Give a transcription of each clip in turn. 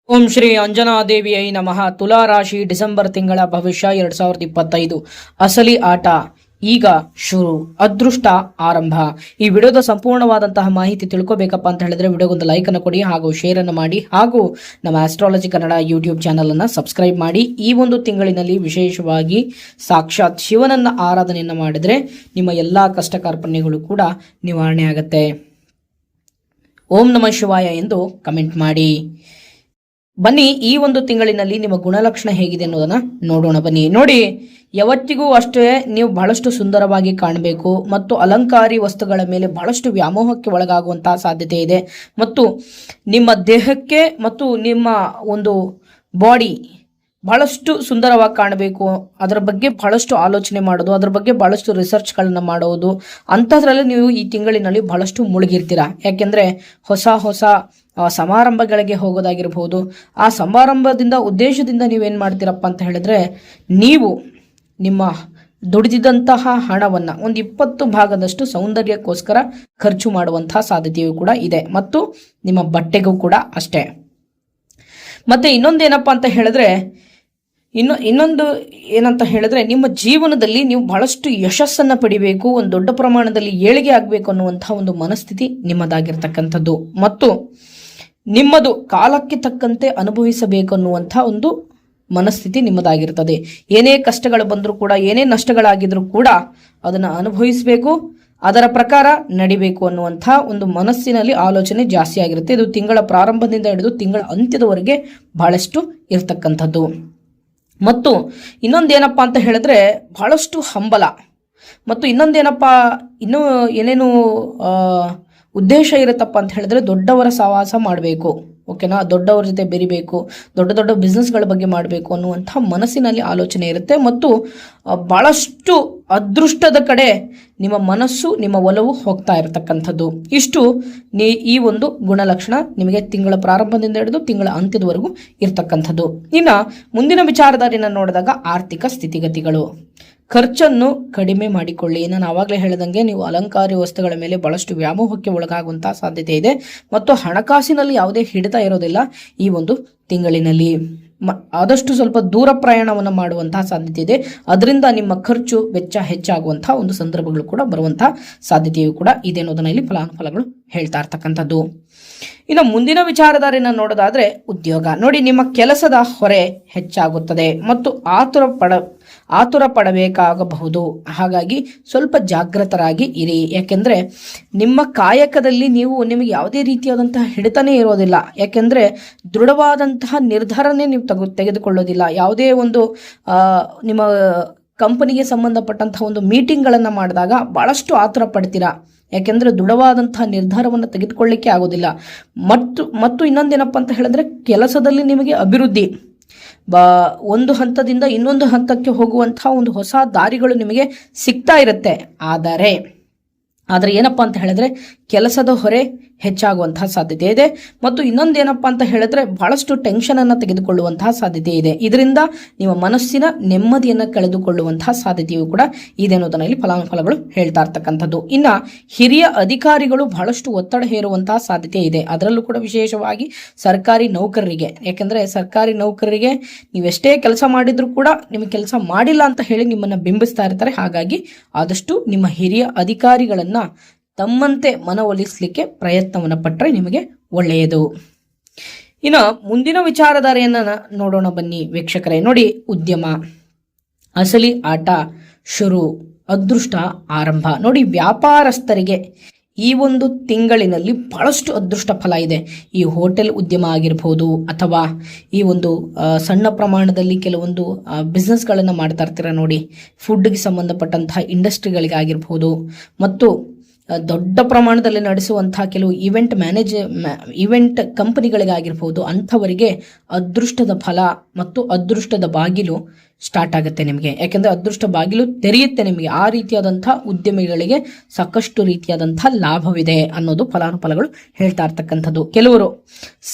ಓಂ ಶ್ರೀ ಅಂಜನಾದೇವಿಯೈ ನಮಃ. ತುಲಾ ರಾಶಿ ಡಿಸೆಂಬರ್ ತಿಂಗಳ ಭವಿಷ್ಯ 2025 ಅಸಲಿ ಆಟ ಈಗ ಶುರು. ಅದೃಷ್ಟ ಆರಂಭ. ಈ ವಿಡಿಯೋದ ಸಂಪೂರ್ಣವಾದಂತಹ ಮಾಹಿತಿ ತಿಳ್ಕೋಬೇಕಪ್ಪ ಅಂತ ಹೇಳಿದ್ರೆ ವಿಡಿಯೋಗೊಂದು ಲೈಕ್ ಅನ್ನು ಕೊಡಿ ಹಾಗೂ ಶೇರ್ ಅನ್ನು ಮಾಡಿ ಹಾಗೂ ನಮ್ಮ ಆಸ್ಟ್ರಾಲಜಿ ಕನ್ನಡ ಯೂಟ್ಯೂಬ್ ಚಾನಲ್ ಅನ್ನ ಸಬ್ಸ್ಕ್ರೈಬ್ ಮಾಡಿ. ಈ ಒಂದು ತಿಂಗಳಿನಲ್ಲಿ ವಿಶೇಷವಾಗಿ ಸಾಕ್ಷಾತ್ ಶಿವನನ್ನ ಆರಾಧನೆಯನ್ನ ಮಾಡಿದ್ರೆ ನಿಮ್ಮ ಎಲ್ಲಾ ಕಷ್ಟ ಕಾರ್ಪಣ್ಯಗಳು ಕೂಡ ನಿವಾರಣೆ ಆಗುತ್ತೆ. ಓಂ ನಮಃ ಶಿವಾಯ ಎಂದು ಕಮೆಂಟ್ ಮಾಡಿ. ಬನ್ನಿ, ಈ ಒಂದು ತಿಂಗಳಿನಲ್ಲಿ ನಿಮ್ಮ ಗುಣಲಕ್ಷಣ ಹೇಗಿದೆ ಅನ್ನೋದನ್ನ ನೋಡೋಣ. ಬನ್ನಿ ನೋಡಿ, ಯಾವತ್ತಿಗೂ ಅಷ್ಟೇ ನೀವು ಬಹಳಷ್ಟು ಸುಂದರವಾಗಿ ಕಾಣಬೇಕು ಮತ್ತು ಅಲಂಕಾರಿ ವಸ್ತುಗಳ ಮೇಲೆ ಬಹಳಷ್ಟು ವ್ಯಾಮೋಹಕ್ಕೆ ಒಳಗಾಗುವಂತಹ ಸಾಧ್ಯತೆ ಇದೆ. ಮತ್ತು ನಿಮ್ಮ ದೇಹಕ್ಕೆ ಮತ್ತು ನಿಮ್ಮ ಒಂದು ಬಾಡಿ ಬಹಳಷ್ಟು ಸುಂದರವಾಗಿ ಕಾಣಬೇಕು, ಅದರ ಬಗ್ಗೆ ಬಹಳಷ್ಟು ಆಲೋಚನೆ ಮಾಡೋದು, ಅದರ ಬಗ್ಗೆ ಬಹಳಷ್ಟು ರಿಸರ್ಚ್ಗಳನ್ನ ಮಾಡೋದು, ಅಂಥದ್ರಲ್ಲಿ ನೀವು ಈ ತಿಂಗಳಿನಲ್ಲಿ ಬಹಳಷ್ಟು ಮುಳುಗಿರ್ತೀರಾ. ಯಾಕೆಂದ್ರೆ ಹೊಸ ಹೊಸ ಸಮಾರಂಭಗಳಿಗೆ ಹೋಗೋದಾಗಿರ್ಬೋದು. ಆ ಸಮಾರಂಭದಿಂದ ಉದ್ದೇಶದಿಂದ ನೀವೇನು ಮಾಡ್ತೀರಪ್ಪ ಅಂತ ಹೇಳಿದ್ರೆ, ನೀವು ನಿಮ್ಮ ದುಡಿದಿದ್ದಂತಹ ಹಣವನ್ನು ಒಂದು 20 ಭಾಗದಷ್ಟು ಸೌಂದರ್ಯಕ್ಕೋಸ್ಕರ ಖರ್ಚು ಮಾಡುವಂತಹ ಸಾಧ್ಯತೆಯೂ ಕೂಡ ಇದೆ. ಮತ್ತು ನಿಮ್ಮ ಬಟ್ಟೆಗೂ ಕೂಡ ಅಷ್ಟೇ. ಮತ್ತೆ ಇನ್ನೊಂದೇನಪ್ಪ ಅಂತ ಹೇಳಿದ್ರೆ, ಇನ್ನೊಂದು ಏನಂತ ಹೇಳಿದ್ರೆ, ನಿಮ್ಮ ಜೀವನದಲ್ಲಿ ನೀವು ಬಹಳಷ್ಟು ಯಶಸ್ಸನ್ನ ಪಡಿಬೇಕು, ಒಂದು ದೊಡ್ಡ ಪ್ರಮಾಣದಲ್ಲಿ ಏಳಿಗೆ ಆಗಬೇಕು ಅನ್ನುವಂತಹ ಒಂದು ಮನಸ್ಥಿತಿ ನಿಮ್ಮದಾಗಿರ್ತಕ್ಕಂಥದ್ದು. ಮತ್ತು ನಿಮ್ಮದು ಕಾಲಕ್ಕೆ ತಕ್ಕಂತೆ ಅನುಭವಿಸಬೇಕು ಅನ್ನುವಂಥ ಒಂದು ಮನಸ್ಥಿತಿ ನಿಮ್ಮದಾಗಿರ್ತದೆ. ಏನೇ ಕಷ್ಟಗಳು ಬಂದರೂ ಕೂಡ, ಏನೇ ನಷ್ಟಗಳಾಗಿದ್ರೂ ಕೂಡ ಅದನ್ನು ಅನುಭವಿಸಬೇಕು, ಅದರ ಪ್ರಕಾರ ನಡಿಬೇಕು ಅನ್ನುವಂಥ ಒಂದು ಮನಸ್ಸಿನಲ್ಲಿ ಆಲೋಚನೆ ಜಾಸ್ತಿ ಆಗಿರುತ್ತೆ. ಇದು ತಿಂಗಳ ಪ್ರಾರಂಭದಿಂದ ಹಿಡಿದು ತಿಂಗಳ ಅಂತ್ಯದವರೆಗೆ ಬಹಳಷ್ಟು ಇರ್ತಕ್ಕಂಥದ್ದು. ಮತ್ತು ಇನ್ನೊಂದೇನಪ್ಪ ಅಂತ ಹೇಳಿದ್ರೆ, ಬಹಳಷ್ಟು ಹಂಬಲ. ಮತ್ತು ಇನ್ನೂ ಏನೇನು ಉದ್ದೇಶ ಇರುತ್ತಪ್ಪ ಅಂತ ಹೇಳಿದ್ರೆ, ದೊಡ್ಡವರ ಸಹವಾಸ ಮಾಡಬೇಕು, ಓಕೆನಾ, ದೊಡ್ಡವರ ಜೊತೆ ಬೆರಿಬೇಕು, ದೊಡ್ಡ ದೊಡ್ಡ ಬಿಸ್ನೆಸ್ಗಳ ಬಗ್ಗೆ ಮಾಡಬೇಕು ಅನ್ನುವಂಥ ಮನಸ್ಸಿನಲ್ಲಿ ಆಲೋಚನೆ ಇರುತ್ತೆ. ಮತ್ತು ಬಹಳಷ್ಟು ಅದೃಷ್ಟದ ಕಡೆ ನಿಮ್ಮ ಮನಸ್ಸು, ನಿಮ್ಮ ಒಲವು ಹೋಗ್ತಾ ಇರತಕ್ಕಂಥದ್ದು. ಇಷ್ಟು ಈ ಒಂದು ಗುಣಲಕ್ಷಣ ನಿಮಗೆ ತಿಂಗಳ ಪ್ರಾರಂಭದಿಂದ ಹಿಡಿದು ತಿಂಗಳ ಅಂತ್ಯದವರೆಗೂ ಇರ್ತಕ್ಕಂಥದ್ದು. ಇನ್ನು ಮುಂದಿನ ವಿಚಾರಧಾರೆಯನ್ನು ನೋಡಿದಾಗ ಆರ್ಥಿಕ ಸ್ಥಿತಿಗತಿಗಳು. ಖರ್ಚನ್ನು ಕಡಿಮೆ ಮಾಡಿಕೊಳ್ಳಿ. ನಾನು ಆವಾಗಲೇ ಹೇಳಿದಂಗೆ ನೀವು ಅಲಂಕಾರಿ ವಸ್ತುಗಳ ಮೇಲೆ ಬಹಳಷ್ಟು ವ್ಯಾಮೋಹಕ್ಕೆ ಒಳಗಾಗುವಂತಹ ಸಾಧ್ಯತೆ ಇದೆ. ಮತ್ತು ಹಣಕಾಸಿನಲ್ಲಿ ಯಾವುದೇ ಹಿಡಿತ ಇರೋದಿಲ್ಲ ಈ ಒಂದು ತಿಂಗಳಿನಲ್ಲಿ. ಆದಷ್ಟು ಸ್ವಲ್ಪ ದೂರ ಪ್ರಯಾಣವನ್ನು ಮಾಡುವಂತಹ ಸಾಧ್ಯತೆ ಇದೆ. ಅದರಿಂದ ನಿಮ್ಮ ಖರ್ಚು ವೆಚ್ಚ ಹೆಚ್ಚಾಗುವಂತಹ ಒಂದು ಸಂದರ್ಭಗಳು ಕೂಡ ಬರುವಂತಹ ಸಾಧ್ಯತೆಯೂ ಕೂಡ ಇದೆ ಅನ್ನೋದನ್ನ ಇಲ್ಲಿ ಫಲಾನುಫಲಗಳು ಹೇಳ್ತಾ ಇರ್ತಕ್ಕಂಥದ್ದು. ಇನ್ನು ಮುಂದಿನ ವಿಚಾರಧಾರೆಯನ್ನು ನೋಡೋದಾದ್ರೆ ಉದ್ಯೋಗ. ನೋಡಿ, ನಿಮ್ಮ ಕೆಲಸದ ಹೊರೆ ಹೆಚ್ಚಾಗುತ್ತದೆ ಮತ್ತು ಆತುರ ಪಡಬೇಕಾಗಬಹುದು. ಹಾಗಾಗಿ ಸ್ವಲ್ಪ ಜಾಗೃತರಾಗಿ ಇರಿ. ಯಾಕೆಂದ್ರೆ ನಿಮ್ಮ ಕಾಯಕದಲ್ಲಿ ನಿಮಗೆ ಯಾವುದೇ ರೀತಿಯಾದಂತಹ ಹಿಡಿತನೇ ಇರೋದಿಲ್ಲ. ಯಾಕೆಂದ್ರೆ ದೃಢವಾದಂತಹ ನಿರ್ಧಾರನೇ ನೀವು ತೆಗೆದುಕೊಳ್ಳೋದಿಲ್ಲ. ಯಾವುದೇ ಒಂದು ನಿಮ್ಮ ಕಂಪನಿಗೆ ಸಂಬಂಧಪಟ್ಟಂತಹ ಒಂದು ಮೀಟಿಂಗ್ಗಳನ್ನು ಮಾಡಿದಾಗ ಬಹಳಷ್ಟು ಆತುರ ಪಡ್ತೀರಾ. ಯಾಕೆಂದ್ರೆ ದೃಢವಾದಂತಹ ನಿರ್ಧಾರವನ್ನು ತೆಗೆದುಕೊಳ್ಳಿಕ್ಕೆ ಆಗೋದಿಲ್ಲ. ಮತ್ತು ಇನ್ನೊಂದೇನಪ್ಪ ಅಂತ ಹೇಳಿದ್ರೆ, ಕೆಲಸದಲ್ಲಿ ನಿಮಗೆ ಅಭಿವೃದ್ಧಿ ಒಂದು ಹಂತದಿಂದ ಇನ್ನೊಂದು ಹಂತಕ್ಕೆ ಹೋಗುವಂತಹ ಒಂದು ಹೊಸ ದಾರಿಗಳು ನಿಮಗೆ ಸಿಗ್ತಾ ಇರುತ್ತೆ. ಆದರೆ ಏನಪ್ಪ ಅಂತ ಹೇಳಿದ್ರೆ, ಕೆಲಸದ ಹೊರೆ ಹೆಚ್ಚಾಗುವಂತಹ ಸಾಧ್ಯತೆ ಇದೆ. ಮತ್ತು ಇನ್ನೊಂದೇನಪ್ಪ ಅಂತ ಹೇಳಿದ್ರೆ, ಬಹಳಷ್ಟು ಟೆನ್ಷನ್ ಅನ್ನು ತೆಗೆದುಕೊಳ್ಳುವಂತಹ ಸಾಧ್ಯತೆ ಇದೆ. ಇದರಿಂದ ನಿಮ್ಮ ಮನಸ್ಸಿನ ನೆಮ್ಮದಿಯನ್ನು ಕಳೆದುಕೊಳ್ಳುವಂತಹ ಸಾಧ್ಯತೆಯೂ ಕೂಡ ಇದೆ ಅನ್ನೋದನ್ನ ಇಲ್ಲಿ ಫಲಾನುಫಲಗಳು ಹೇಳ್ತಾ ಇರ್ತಕ್ಕಂಥದ್ದು. ಇನ್ನು ಹಿರಿಯ ಅಧಿಕಾರಿಗಳು ಬಹಳಷ್ಟು ಒತ್ತಡ ಹೇರುವಂತಹ ಸಾಧ್ಯತೆ ಇದೆ. ಅದರಲ್ಲೂ ಕೂಡ ವಿಶೇಷವಾಗಿ ಸರ್ಕಾರಿ ನೌಕರರಿಗೆ. ಯಾಕೆಂದ್ರೆ ಸರ್ಕಾರಿ ನೌಕರರಿಗೆ ನೀವೆಷ್ಟೇ ಕೆಲಸ ಮಾಡಿದ್ರೂ ಕೂಡ ನಿಮಗೆ ಕೆಲಸ ಮಾಡಿಲ್ಲ ಅಂತ ಹೇಳಿ ನಿಮ್ಮನ್ನ ಬಿಂಬಿಸ್ತಾ ಇರ್ತಾರೆ. ಹಾಗಾಗಿ ಆದಷ್ಟು ನಿಮ್ಮ ಹಿರಿಯ ಅಧಿಕಾರಿಗಳನ್ನ ತಮ್ಮಂತೆ ಮನವೊಲಿಸಲಿಕ್ಕೆ ಪ್ರಯತ್ನವನ್ನು ಪಟ್ಟರೆ ನಿಮಗೆ ಒಳ್ಳೆಯದು. ಇನ್ನು ಮುಂದಿನ ವಿಚಾರಧಾರೆಯನ್ನ ನೋಡೋಣ ಬನ್ನಿ ವೀಕ್ಷಕರೇ. ನೋಡಿ, ಉದ್ಯಮ. ಅಸಲಿ ಆಟ ಶುರು, ಅದೃಷ್ಟ ಆರಂಭ. ನೋಡಿ, ವ್ಯಾಪಾರಸ್ಥರಿಗೆ ಈ ಒಂದು ತಿಂಗಳಿನಲ್ಲಿ ಬಹಳಷ್ಟು ಅದೃಷ್ಟ ಫಲ ಇದೆ. ಈ ಹೋಟೆಲ್ ಉದ್ಯಮ ಆಗಿರ್ಬೋದು, ಅಥವಾ ಈ ಒಂದು ಸಣ್ಣ ಪ್ರಮಾಣದಲ್ಲಿ ಕೆಲವೊಂದು ಬಿಸ್ನೆಸ್ಗಳನ್ನು ಮಾಡ್ತಾ ಇರ್ತೀರ ನೋಡಿ, ಫುಡ್ಗೆ ಸಂಬಂಧಪಟ್ಟಂತಹ ಇಂಡಸ್ಟ್ರಿಗಳಿಗಾಗಿರ್ಬೋದು, ಮತ್ತು ದೊಡ್ಡ ಪ್ರಮಾಣದಲ್ಲಿ ನಡೆಸುವಂತಹ ಕೆಲವು ಈವೆಂಟ್ ಕಂಪನಿಗಳಿಗಾಗಿರ್ಬೋದು, ಅಂಥವರಿಗೆ ಅದೃಷ್ಟದ ಫಲ ಮತ್ತು ಅದೃಷ್ಟದ ಬಾಗಿಲು ಸ್ಟಾರ್ಟ್ ಆಗುತ್ತೆ ನಿಮಗೆ. ಯಾಕೆಂದ್ರೆ ಅದೃಷ್ಟ ಬಾಗಿಲು ತೆರೆಯುತ್ತೆ ನಿಮಗೆ. ಆ ರೀತಿಯಾದಂತಹ ಉದ್ಯಮಿಗಳಿಗೆ ಸಾಕಷ್ಟು ರೀತಿಯಾದಂತಹ ಲಾಭವಿದೆ ಅನ್ನೋದು ಫಲಾನುಫಲಗಳು ಹೇಳ್ತಾ ಇರ್ತಕ್ಕಂಥದ್ದು. ಕೆಲವರು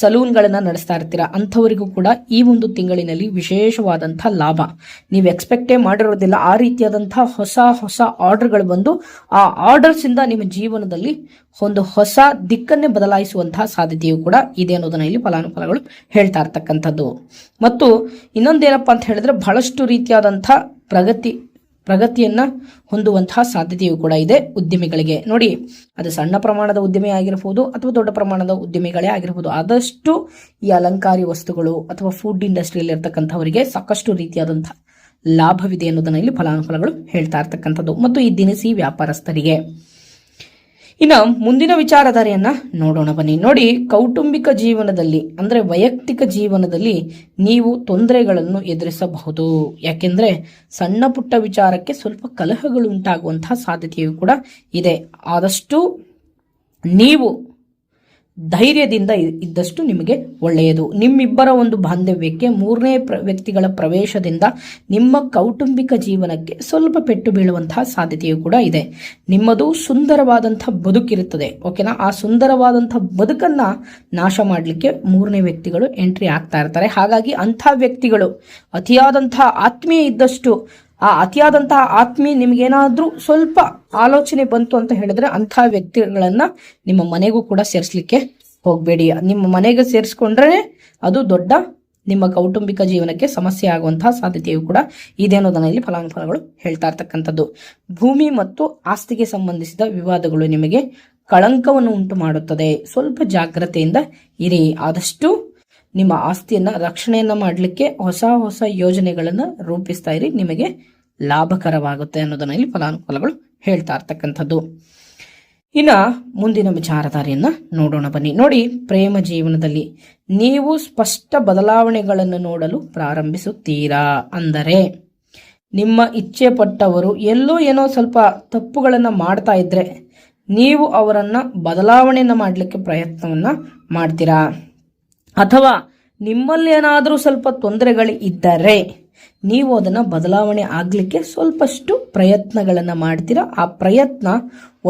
ಸಲೂನ್ಗಳನ್ನ ನಡೆಸ್ತಾ ಇರ್ತೀರಾ, ಅಂಥವರಿಗೂ ಕೂಡ ಈ ಒಂದು ತಿಂಗಳಿನಲ್ಲಿ ವಿಶೇಷವಾದಂತಹ ಲಾಭ ನೀವು ಎಕ್ಸ್ಪೆಕ್ಟೇ ಮಾಡಿರೋದಿಲ್ಲ. ಆ ರೀತಿಯಾದಂತಹ ಹೊಸ ಹೊಸ ಆರ್ಡರ್ಗಳು ಬಂದು ಆ ಆರ್ಡರ್ಸ್ ಇಂದ ನಿಮ್ಮ ಜೀವನದಲ್ಲಿ ಒಂದು ಹೊಸ ದಿಕ್ಕನ್ನೇ ಬದಲಾಯಿಸುವಂತಹ ಸಾಧ್ಯತೆಯೂ ಕೂಡ ಇದೆ ಅನ್ನೋದನ್ನ ಇಲ್ಲಿ ಫಲಾನುಫಲಗಳು ಹೇಳ್ತಾ ಇರ್ತಕ್ಕಂಥದ್ದು. ಮತ್ತು ಇನ್ನೊಂದೇನಪ್ಪ ಅಂತ ಹೇಳಿದ್ರೆ ಬಹಳಷ್ಟು ರೀತಿಯಾದಂತಹ ಪ್ರಗತಿಯನ್ನ ಹೊಂದುವಂತಹ ಸಾಧ್ಯತೆಯೂ ಕೂಡ ಇದೆ ಉದ್ಯಮಿಗಳಿಗೆ. ನೋಡಿ, ಅದು ಸಣ್ಣ ಪ್ರಮಾಣದ ಉದ್ಯಮಿ ಆಗಿರಬಹುದು ಅಥವಾ ದೊಡ್ಡ ಪ್ರಮಾಣದ ಉದ್ಯಮಿಗಳೇ ಆಗಿರಬಹುದು, ಆದಷ್ಟು ಈ ಅಲಂಕಾರಿ ವಸ್ತುಗಳು ಅಥವಾ ಫುಡ್ ಇಂಡಸ್ಟ್ರಿಯಲ್ಲಿ ಇರ್ತಕ್ಕಂಥವರಿಗೆ ಸಾಕಷ್ಟು ರೀತಿಯಾದಂತಹ ಲಾಭವಿದೆ ಅನ್ನೋದನ್ನ ಇಲ್ಲಿ ಫಲಾನುಫಲಗಳು ಹೇಳ್ತಾ ಇರ್ತಕ್ಕಂಥದ್ದು. ಮತ್ತು ಈ ದಿನಸಿ ವ್ಯಾಪಾರಸ್ಥರಿಗೆ ಇನ್ನು ಮುಂದಿನ ವಿಚಾರಧಾರೆಯನ್ನ ನೋಡೋಣ ಬನ್ನಿ. ನೋಡಿ, ಕೌಟುಂಬಿಕ ಜೀವನದಲ್ಲಿ ಅಂದ್ರೆ ವೈಯಕ್ತಿಕ ಜೀವನದಲ್ಲಿ ನೀವು ತೊಂದರೆಗಳನ್ನು ಎದುರಿಸಬಹುದು. ಯಾಕೆಂದ್ರೆ ಸಣ್ಣ ಪುಟ್ಟ ವಿಚಾರಕ್ಕೆ ಸ್ವಲ್ಪ ಕಲಹಗಳು ಉಂಟಾಗುವಂತಹ ಸಾಧ್ಯತೆಯೂ ಕೂಡ ಇದೆ. ಆದಷ್ಟು ನೀವು ಧೈರ್ಯದಿಂದ ಇದ್ದಷ್ಟು ನಿಮಗೆ ಒಳ್ಳೆಯದು. ನಿಮ್ಮಿಬ್ಬರ ಒಂದು ಬಾಂಧವ್ಯಕ್ಕೆ ಮೂರನೇ ವ್ಯಕ್ತಿಗಳ ಪ್ರವೇಶದಿಂದ ನಿಮ್ಮ ಕೌಟುಂಬಿಕ ಜೀವನಕ್ಕೆ ಸ್ವಲ್ಪ ಪೆಟ್ಟು ಬೀಳುವಂತಹ ಸಾಧ್ಯತೆಯೂ ಕೂಡ ಇದೆ. ನಿಮ್ಮದು ಸುಂದರವಾದಂತಹ ಬದುಕಿರುತ್ತದೆ, ಓಕೆನಾ? ಆ ಸುಂದರವಾದಂತಹ ಬದುಕನ್ನ ನಾಶ ಮಾಡಲಿಕ್ಕೆ ಮೂರನೇ ವ್ಯಕ್ತಿಗಳು ಎಂಟ್ರಿ ಆಗ್ತಾ ಇರ್ತಾರೆ. ಹಾಗಾಗಿ ಅಂಥ ವ್ಯಕ್ತಿಗಳು ಅತಿಯಾದಂತಹ ಆತ್ಮೀಯ ಇದ್ದಷ್ಟು ಆ ಅತಿಯಾದಂತಹ ಆತ್ಮೀಯ ನಿಮ್ಗೇನಾದ್ರೂ ಸ್ವಲ್ಪ ಆಲೋಚನೆ ಬಂತು ಅಂತ ಹೇಳಿದ್ರೆ ಅಂಥ ವ್ಯಕ್ತಿಗಳನ್ನ ನಿಮ್ಮ ಮನೆಗೂ ಕೂಡ ಸೇರಿಸಲಿಕ್ಕೆ ಹೋಗಬೇಡಿ. ನಿಮ್ಮ ಮನೆಗೆ ಸೇರಿಸ್ಕೊಂಡ್ರೆ ಅದು ದೊಡ್ಡ ನಿಮ್ಮ ಕೌಟುಂಬಿಕ ಜೀವನಕ್ಕೆ ಸಮಸ್ಯೆ ಆಗುವಂತಹ ಸಾಧ್ಯತೆಯೂ ಕೂಡ ಇದೆ ಅನ್ನೋದನ್ನ ಇಲ್ಲಿ ಫಲಾನುಫಲಗಳು ಹೇಳ್ತಾ ಇರ್ತಕ್ಕಂಥದ್ದು. ಭೂಮಿ ಮತ್ತು ಆಸ್ತಿಗೆ ಸಂಬಂಧಿಸಿದ ವಿವಾದಗಳು ನಿಮಗೆ ಕಳಂಕವನ್ನು ಉಂಟು ಮಾಡುತ್ತದೆ. ಸ್ವಲ್ಪ ಜಾಗ್ರತೆಯಿಂದ ಇರಿ. ಆದಷ್ಟು ನಿಮ್ಮ ಆಸ್ತಿಯನ್ನ ರಕ್ಷಣೆಯನ್ನ ಮಾಡಲಿಕ್ಕೆ ಹೊಸ ಹೊಸ ಯೋಜನೆಗಳನ್ನ ರೂಪಿಸ್ತಾ ಇರಿ, ನಿಮಗೆ ಲಾಭಕರವಾಗುತ್ತೆ ಅನ್ನೋದನ್ನ ಇಲ್ಲಿ ಫಲಾನುಫಲಗಳು ಹೇಳ್ತಾ ಇರ್ತಕ್ಕಂಥದ್ದು. ಇನ್ನ ಮುಂದಿನ ವಿಚಾರಧಾರೆಯನ್ನ ನೋಡೋಣ ಬನ್ನಿ. ನೋಡಿ, ಪ್ರೇಮ ಜೀವನದಲ್ಲಿ ನೀವು ಸ್ಪಷ್ಟ ಬದಲಾವಣೆಗಳನ್ನು ನೋಡಲು ಪ್ರಾರಂಭಿಸುತ್ತೀರಾ. ಅಂದರೆ ನಿಮ್ಮ ಇಚ್ಛೆ ಪಟ್ಟವರು ಎಲ್ಲೋ ಏನೋ ಸ್ವಲ್ಪ ತಪ್ಪುಗಳನ್ನ ಮಾಡ್ತಾ ಇದ್ರೆ ನೀವು ಅವರನ್ನ ಬದಲಾವಣೆಯನ್ನ ಮಾಡಲಿಕ್ಕೆ ಪ್ರಯತ್ನವನ್ನ ಮಾಡ್ತೀರಾ. ಅಥವಾ ನಿಮ್ಮಲ್ಲಿ ಏನಾದರೂ ಸ್ವಲ್ಪ ತೊಂದರೆಗಳು ಇದ್ದರೆ ನೀವು ಅದನ್ನ ಬದಲಾವಣೆ ಆಗ್ಲಿಕ್ಕೆ ಸ್ವಲ್ಪಷ್ಟು ಪ್ರಯತ್ನಗಳನ್ನ ಮಾಡ್ತೀರಾ. ಆ ಪ್ರಯತ್ನ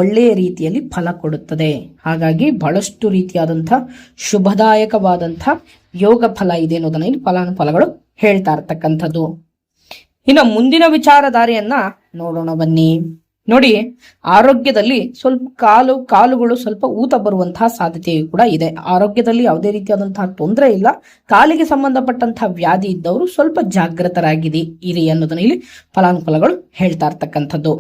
ಒಳ್ಳೆಯ ರೀತಿಯಲ್ಲಿ ಫಲ ಕೊಡುತ್ತದೆ. ಹಾಗಾಗಿ ಬಹಳಷ್ಟು ರೀತಿಯಾದಂತಹ ಶುಭದಾಯಕವಾದಂತಹ ಯೋಗ ಫಲ ಇದೆ ಅನ್ನೋದನ್ನ ಇಲ್ಲಿ ಫಲಾನುಫಲಗಳು ಹೇಳ್ತಾ ಇರ್ತಕ್ಕಂಥದ್ದು. ಇನ್ನು ಮುಂದಿನ ವಿಚಾರಧಾರೆಯನ್ನ ನೋಡೋಣ ಬನ್ನಿ. ನೋಡಿ, ಆರೋಗ್ಯದಲ್ಲಿ ಸ್ವಲ್ಪ ಕಾಲುಗಳು ಸ್ವಲ್ಪ ಊತ ಬರುವಂತಹ ಸಾಧ್ಯತೆಯೂ ಕೂಡ ಇದೆ. ಆರೋಗ್ಯದಲ್ಲಿ ಯಾವುದೇ ರೀತಿಯಾದಂತಹ ತೊಂದರೆ ಇಲ್ಲ. ಕಾಲಿಗೆ ಸಂಬಂಧಪಟ್ಟಂತಹ ವ್ಯಾಧಿ ಇದ್ದವರು ಸ್ವಲ್ಪ ಜಾಗೃತರಾಗಿರಿ ಅನ್ನೋದನ್ನ ಇಲ್ಲಿ ಫಲಾನುಫಲಗಳು ಹೇಳ್ತಾ ಇರ್ತಕ್ಕಂಥದ್ದು.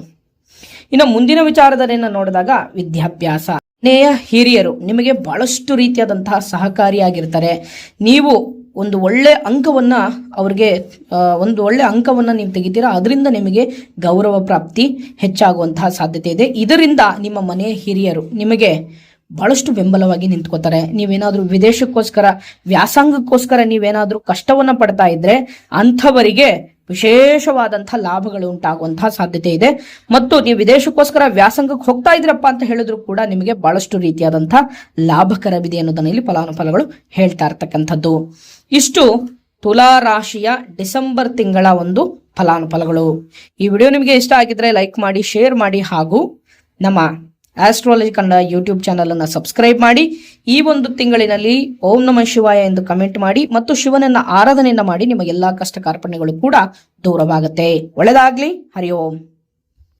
ಇನ್ನು ಮುಂದಿನ ವಿಚಾರಧಾರೆಯನ್ನ ನೋಡಿದಾಗ ವಿದ್ಯಾಭ್ಯಾಸ, ಮನೆಯ ಹಿರಿಯರು ನಿಮಗೆ ಬಹಳಷ್ಟು ರೀತಿಯಾದಂತಹ ಸಹಕಾರಿಯಾಗಿರ್ತಾರೆ. ನೀವು ಒಂದು ಒಳ್ಳೆ ಅಂಕವನ್ನ ನೀವು ತೆಗಿತೀರಾ, ಅದರಿಂದ ನಿಮಗೆ ಗೌರವ ಪ್ರಾಪ್ತಿ ಹೆಚ್ಚಾಗುವಂತಹ ಸಾಧ್ಯತೆ ಇದೆ. ಇದರಿಂದ ನಿಮ್ಮ ಮನೆಯ ಹಿರಿಯರು ನಿಮಗೆ ಬಹಳಷ್ಟು ಬೆಂಬಲವಾಗಿ ನಿಂತ್ಕೋತಾರೆ. ನೀವೇನಾದ್ರೂ ವಿದೇಶಕ್ಕೋಸ್ಕರ ವ್ಯಾಸಂಗಕ್ಕೋಸ್ಕರ ನೀವೇನಾದ್ರೂ ಕಷ್ಟವನ್ನ ಪಡ್ತಾ ಇದ್ರೆ ಅಂಥವರಿಗೆ ವಿಶೇಷವಾದಂತಹ ಲಾಭಗಳು ಉಂಟಾಗುವಂತಹ ಸಾಧ್ಯತೆ ಇದೆ. ಮತ್ತು ನೀವು ವಿದೇಶಕ್ಕೋಸ್ಕರ ವ್ಯಾಸಂಗಕ್ಕೆ ಹೋಗ್ತಾ ಇದ್ರಪ್ಪ ಅಂತ ಹೇಳಿದ್ರು ಕೂಡ ನಿಮಗೆ ಬಹಳಷ್ಟು ರೀತಿಯಾದಂತಹ ಲಾಭಕರವಿದೆ ಅನ್ನೋದನ್ನ ಇಲ್ಲಿ ಫಲಾನುಫಲಗಳು ಹೇಳ್ತಾ ಇರ್ತಕ್ಕಂಥದ್ದು. ಇಷ್ಟು ತುಲಾ ರಾಶಿಯ ಡಿಸೆಂಬರ್ ತಿಂಗಳ ಒಂದು ಫಲಾನುಫಲಗಳು. ಈ ವಿಡಿಯೋ ನಿಮಗೆ ಇಷ್ಟ ಆಗಿದ್ರೆ ಲೈಕ್ ಮಾಡಿ, ಶೇರ್ ಮಾಡಿ, ಹಾಗೂ ನಮ್ಮ ಆಸ್ಟ್ರಾಲಜಿ ಕನ್ನಡ ಯೂಟ್ಯೂಬ್ ಚಾನಲ್ ಅನ್ನು ಸಬ್ಸ್ಕ್ರೈಬ್ ಮಾಡಿ. ಈ ಒಂದು ತಿಂಗಳಿನಲ್ಲಿ ಓಂ ನಮಃ ಶಿವಾಯ ಎಂದು ಕಮೆಂಟ್ ಮಾಡಿ ಮತ್ತು ಶಿವನನ್ನ ಆರಾಧನೆಯನ್ನ ಮಾಡಿ. ನಿಮ್ಮ ಎಲ್ಲಾ ಕಷ್ಟ ಕಾರ್ಪಣ್ಯಗಳು ಕೂಡ ದೂರವಾಗುತ್ತೆ. ಒಳ್ಳೆದಾಗ್ಲಿ. ಹರಿ ಓಂ.